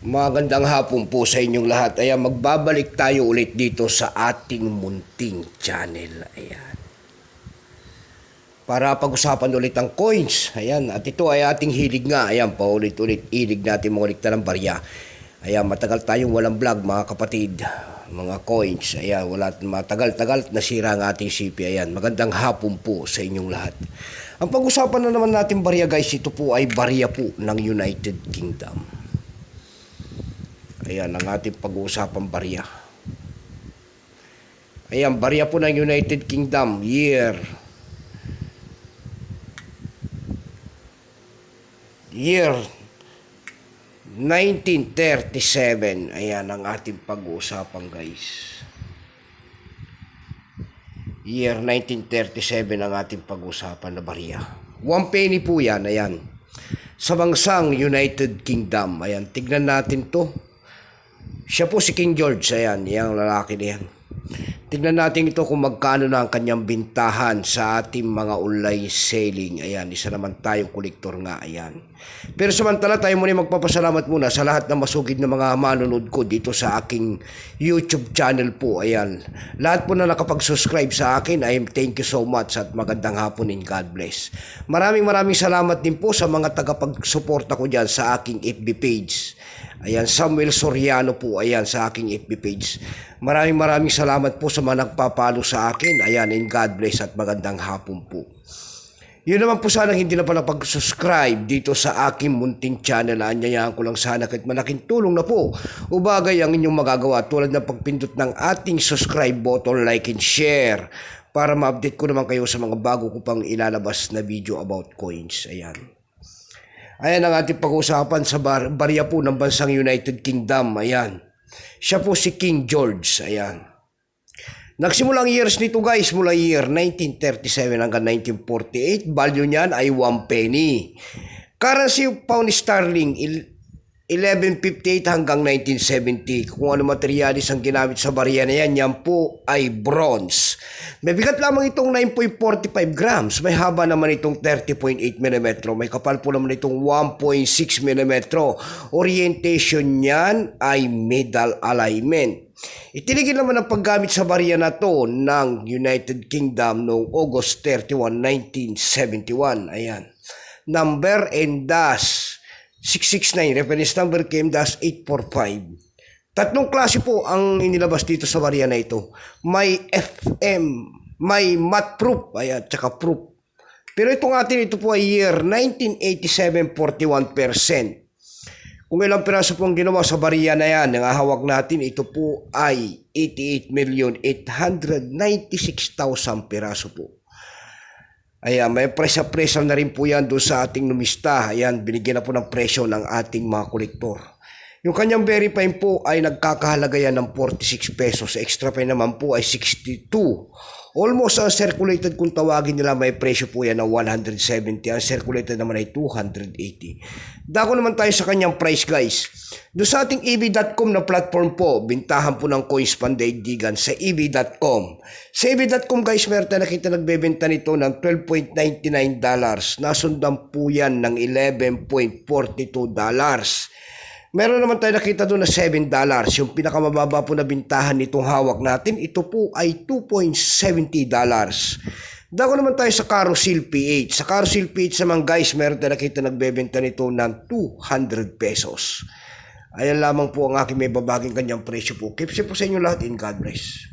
Magandang hapon po sa inyong lahat. Ayan, magbabalik tayo ulit dito sa ating munting channel. Ayan. Para pag-usapan ulit ang coins. Ayan, at ito ay ating hilig nga. Ayan, paulit-ulit hilig natin mongolikta ng barya. Ayan, matagal tayong walang vlog mga kapatid. Mga coins. Ayan, wala matagal-tagal nasira ang ating CP. Ayan, magandang hapon po sa inyong lahat. Ang pag-usapan na naman natin barya guys, ito po ay barya po ng United Kingdom. Ayan ang ating pag-uusapang barya. Ayan, barya po ng United Kingdom, year 1937. Ayan ang ating pag-uusapan guys. Year 1937 ang ating pag-uusapan na barya. 1 penny po yan, ayan. Sa bansang United Kingdom. Ayan, tignan natin to. Siya po si King George, ayan, yung lalaki na yan. Tignan natin ito kung magkano na ang kanyang bintahan sa ating mga online selling. Ayan, isa naman tayong kolektor nga, ayan. Pero samantala tayo muna magpapasalamat muna sa lahat ng masugid na mga manonood ko dito sa aking YouTube channel po, ayan. Lahat po na nakapag-subscribe sa akin, I am thank you so much at magandang hapon and God bless. Maraming salamat din po sa mga tagapag-suporta ko dyan sa aking FB page. Ayan, Samuel Soriano po, ayan, sa aking FB page. Maraming salamat po sa mga nagpapalo sa akin. Ayan, and God bless at magandang hapon po. Yun naman po sana hindi na pala pag-subscribe dito sa aking munting channel. Anyayahan ko lang sana kahit malaking tulong na po. O bagay ang inyong magagawa tulad ng pagpindot ng ating subscribe button, like and share para ma-update ko naman kayo sa mga bago ko pang ilalabas na video about coins. Ayan. Ayan ang ating pag-uusapan sa barya po ng bansang United Kingdom. Ayan. Siya po si King George. Ayan. Nagsimula ang years nito guys mula year 1937 hanggang 1948. Value niyan ay 1 penny. Currency of pound sterling 1158 hanggang 1970. Kung ano materialis ang ginamit sa barya na yan, yan po ay bronze. May bigat lamang itong 9.45 grams. May haba naman itong 30.8 mm. May kapal po naman itong 1.6 mm. Orientation niyan ay medal alignment. Itinigil naman ang paggamit sa barya na to ng United Kingdom noong August 31, 1971. Ayan. Number and dash 669, reference number KM-845. Tatlong klase po ang inilabas dito sa barya na ito. May FM, may matte proof, ayan, tsaka proof. Pero itong atin, ito po ay year 1987, 41%. Kung ilang piraso pong ginawa sa barya na yan, ang hawak natin, ito po ay 88,896,000 piraso po. Ayan, may presyo na rin po yan doon sa ating numista. Ayan, binigyan na po ng presyo ng ating mga kolektor. Yung kanyang verify po ay nagkakahalaga yan ng 46 pesos. Extra pay naman po ay 62. Almost ang circulated kung tawagin nila may presyo po yan ng 170. Ang circulated naman ay 280. Dako naman tayo sa kanyang price guys. Doon sa ating EV.com na platform po, bintahan po ng coins pandaigdigan sa EV.com. Sa EV.com guys, meron tayo nakita nagbebenta nito ng $12.99. Nasundan po yan ng $11.42. Meron naman tayo nakita doon na $7. Yung pinakamababa po na bintahan nitong hawak natin, ito po ay $2.70. Dako naman tayo sa Carousel PH. Sa Carousel PH naman guys, meron tayo nakita nagbebenta nito ng 200 pesos. Ayan lamang po ang aking may babaging kanyang presyo po. Keep safe po sa inyo lahat and God bless.